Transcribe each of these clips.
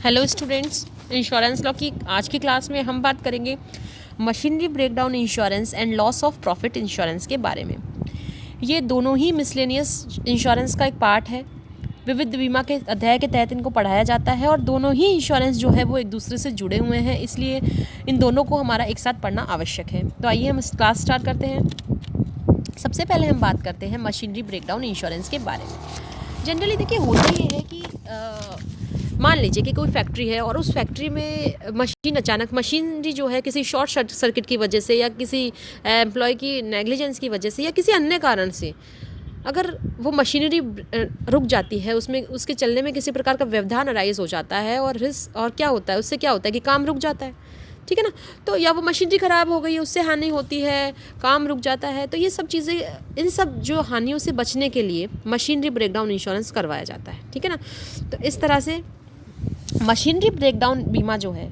Hello students, insurance law की आज की क्लास में हम बात करेंगे machinery breakdown insurance and loss of profit insurance के बारे में। ये दोनों ही मिसलेनियस इंश्योरेंस का एक पार्ट है। विविध बीमा के अध्याय के तहत इनको पढ़ाया जाता है और दोनों ही इंश्योरेंस जो है वो एक दूसरे से जुड़े हुए हैं, इसलिए इन दोनों को हमारा एक साथ पढ़ना आवश्यक है। तो आइए हम क्लास स्टार्ट करते हैं। सबसे पहले हम बात करते हैं मशीनरी ब्रेकडाउन इंश्योरेंस के बारे में। जनरली देखिए, होता ये है कि मान लीजिए कि कोई फैक्ट्री है और उस फैक्ट्री में मशीनरी जो है किसी शॉर्ट सर्किट की वजह से या किसी एम्प्लॉय की नेग्लिजेंस की वजह से या किसी अन्य कारण से अगर वो मशीनरी रुक जाती है, उसमें उसके चलने में किसी प्रकार का व्यवधान अराइज हो जाता है और क्या होता है, उससे क्या होता है कि काम रुक जाता है। ठीक है ना। तो या वो मशीनरी ख़राब हो गई है, उससे हानि होती है, काम रुक जाता है। तो ये सब चीज़ें, इन सब जो हानियों से बचने के लिए मशीनरी ब्रेकडाउन इंश्योरेंस करवाया जाता है। ठीक है ना। तो इस तरह से मशीनरी ब्रेकडाउन बीमा जो है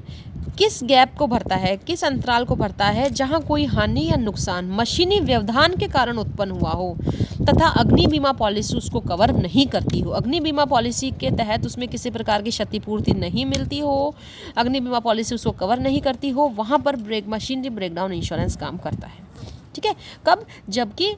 किस गैप को भरता है, किस अंतराल को भरता है जहां कोई हानि या नुकसान मशीनी व्यवधान के कारण उत्पन्न हुआ हो तथा अग्नि बीमा पॉलिसी उसको कवर नहीं करती हो। अग्नि बीमा पॉलिसी के तहत उसमें किसी प्रकार की क्षतिपूर्ति नहीं मिलती हो, अग्नि बीमा पॉलिसी उसको कवर नहीं करती हो, वहां पर मशीनरी ब्रेकडाउन इंश्योरेंस काम करता है। ठीक है। कब? जबकि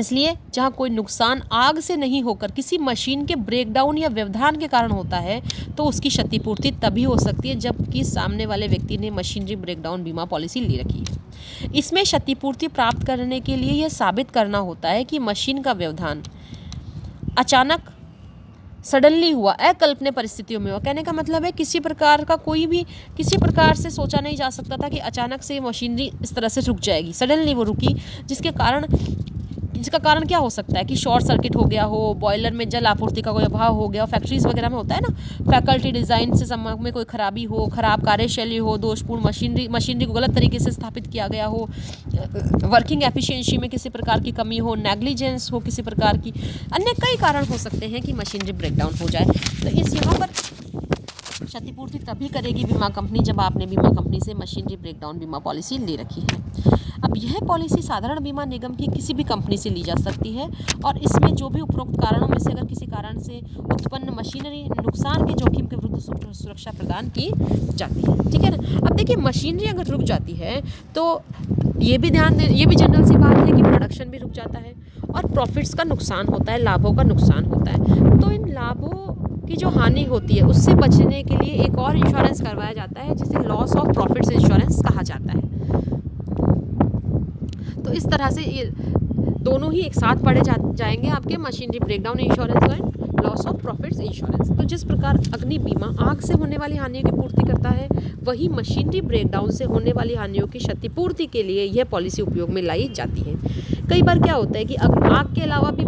इसलिए जहाँ कोई नुकसान आग से नहीं होकर किसी मशीन के ब्रेकडाउन या व्यवधान के कारण होता है तो उसकी क्षतिपूर्ति तभी हो सकती है जबकि सामने वाले व्यक्ति ने मशीनरी ब्रेकडाउन बीमा पॉलिसी ली रखी है। इसमें क्षतिपूर्ति प्राप्त करने के लिए यह साबित करना होता है कि मशीन का व्यवधान अचानक सडनली हुआ, अकल्पनीय परिस्थितियों में हुआ। कहने का मतलब है किसी प्रकार से सोचा नहीं जा सकता था कि अचानक से मशीनरी इस तरह से रुक जाएगी। सडनली वो रुकी, जिसका कारण क्या हो सकता है कि शॉर्ट सर्किट हो गया हो, बॉयलर में जल आपूर्ति का कोई अभाव हो गया। फैक्ट्रीज वगैरह में होता है ना, फैकल्टी डिज़ाइन से संबंध में कोई खराबी हो, खराब कार्यशैली हो, दोषपूर्ण मशीनरी को गलत तरीके से स्थापित किया गया हो, वर्किंग एफिशिएंसी में किसी प्रकार की कमी हो, नेग्लिजेंस हो किसी प्रकार की, अन्य कई कारण हो सकते हैं कि मशीनरी ब्रेकडाउन हो जाए। तो इस यहाँ पर क्षतिपूर्ति तभी करेगी बीमा कंपनी जब आपने बीमा कंपनी से मशीनरी ब्रेकडाउन बीमा पॉलिसी ले रखी है। अब यह पॉलिसी साधारण बीमा निगम की किसी भी कंपनी से ली जा सकती है और इसमें जो भी उपरोक्त कारणों में से अगर किसी कारण से उत्पन्न मशीनरी नुकसान के जोखिम के विरुद्ध सुरक्षा प्रदान की जाती है। ठीक है ना। अब देखिए, मशीनरी अगर रुक जाती है तो ये भी जनरल सी बात है कि प्रोडक्शन भी रुक जाता है और प्रॉफिट्स का नुकसान होता है, लाभों का नुकसान होता है। तो इन लाभों की जो हानि होती है उससे बचने के लिए एक और इंश्योरेंस करवाया जाता है जिसे लॉस ऑफ प्रॉफिट्स इंश्योरेंस कहा जाता है। तो इस तरह से ये दोनों ही एक साथ पढ़े जाएंगे आपके, machinery breakdown insurance and loss of profits insurance. तो जिस प्रकार अग्नि बीमा आग से होने वाली हानियों की पूर्ति करता है, वही मशीनरी ब्रेकडाउन से होने वाली हानियों की क्षतिपूर्ति के लिए यह पॉलिसी उपयोग में लाई जाती है। कई बार क्या होता है कि आग के अलावा भी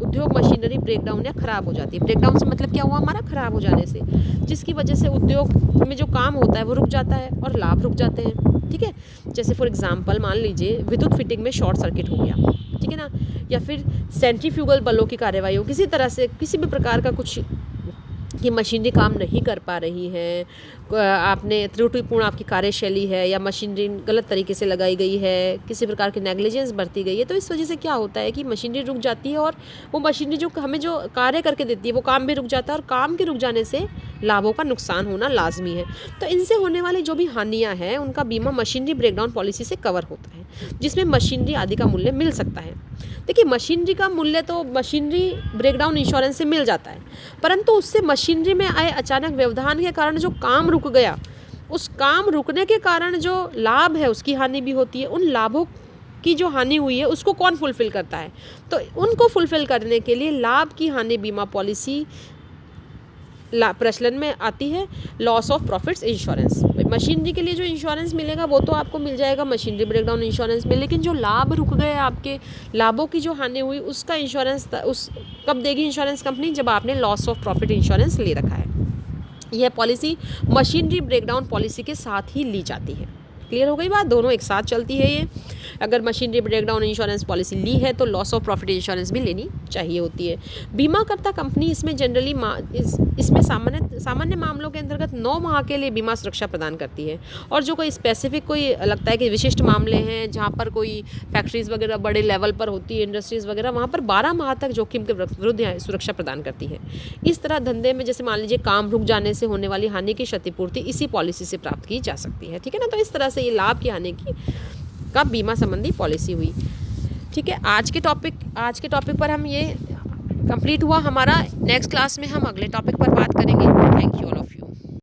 उद्योग मशीनरी ब्रेकडाउन या खराब हो जाती है। ब्रेकडाउन से मतलब क्या हुआ, हमारा खराब हो जाने से, जिसकी वजह से उद्योग में जो काम होता है वो रुक जाता है और लाभ रुक जाते हैं। ठीक है। जैसे फॉर एग्जांपल मान लीजिए विद्युत फिटिंग में शॉर्ट सर्किट हो गया, ठीक है ना, या फिर सेंट्रीफ्यूगल बलों की कार्यवाही हो, किसी तरह से किसी भी प्रकार का कुछ कि मशीनरी काम नहीं कर पा रही है, आपने त्रुटिपूर्ण आपकी कार्यशैली है या मशीनरी गलत तरीके से लगाई गई है, किसी प्रकार की नेग्लिजेंस बरती गई है, तो इस वजह से क्या होता है कि मशीनरी रुक जाती है और वो मशीनरी जो हमें जो कार्य करके देती है वो काम भी रुक जाता है और काम के रुक जाने से लाभों का नुकसान होना लाजमी है। तो इनसे होने वाली जो भी हानियाँ हैं उनका बीमा मशीनरी ब्रेकडाउन पॉलिसी से कवर होता है, जिसमें मशीनरी आदि का मूल्य मिल सकता है। देखिए, मशीनरी का मूल्य तो मशीनरी ब्रेकडाउन इंश्योरेंस से मिल जाता है, परंतु उससे मशीनरी में आए अचानक व्यवधान के कारण जो काम रुक गया, उस काम रुकने के कारण जो लाभ है उसकी हानि भी होती है। उन लाभों की जो हानि हुई है उसको कौन फुलफिल करता है, तो उनको फुलफिल करने के लिए लाभ की हानि बीमा पॉलिसी प्रचलन में आती है, loss of profits insurance. Machinery के लिए जो इंश्योरेंस मिलेगा वो तो आपको मिल जाएगा मशीनरी ब्रेकडाउन इंश्योरेंस में, लेकिन जो लाभ रुक गए आपके, लाभों की जो हानि हुई, उसका इंश्योरेंस कब देगी इंश्योरेंस कंपनी, जब आपने लॉस ऑफ प्रॉफिट इंश्योरेंस ले रखा है। यह पॉलिसी मशीनरी ब्रेकडाउन पॉलिसी के साथ ही ली जाती है। क्लियर हो गई बात, दोनों एक साथ चलती है ये। अगर मशीनरी ब्रेकडाउन इंश्योरेंस पॉलिसी ली है तो लॉस ऑफ प्रॉफिट इंश्योरेंस भी लेनी चाहिए होती है। बीमा करता कंपनी इसमें जनरली इसमें सामान्य मामलों के अंतर्गत 9 माह के लिए बीमा सुरक्षा प्रदान करती है। और जो कोई स्पेसिफिक कोई लगता है कि विशिष्ट मामले हैं जहाँ पर कोई फैक्ट्रीज़ वगैरह बड़े लेवल पर होती है, इंडस्ट्रीज़ वगैरह, वहाँ पर 12 माह तक जोखिम के विरुद्ध सुरक्षा प्रदान करती है। इस तरह धंधे में जैसे मान लीजिए काम रुक जाने से होने वाली हानि की क्षतिपूर्ति इसी पॉलिसी से प्राप्त की जा सकती है। ठीक है ना, तो इस तरह से ये लाभ की हानि की का बीमा संबंधी पॉलिसी हुई। ठीक है, आज के टॉपिक पर हम ये कंप्लीट हुआ हमारा। नेक्स्ट क्लास में हम अगले टॉपिक पर बात करेंगे। Thank you all of you.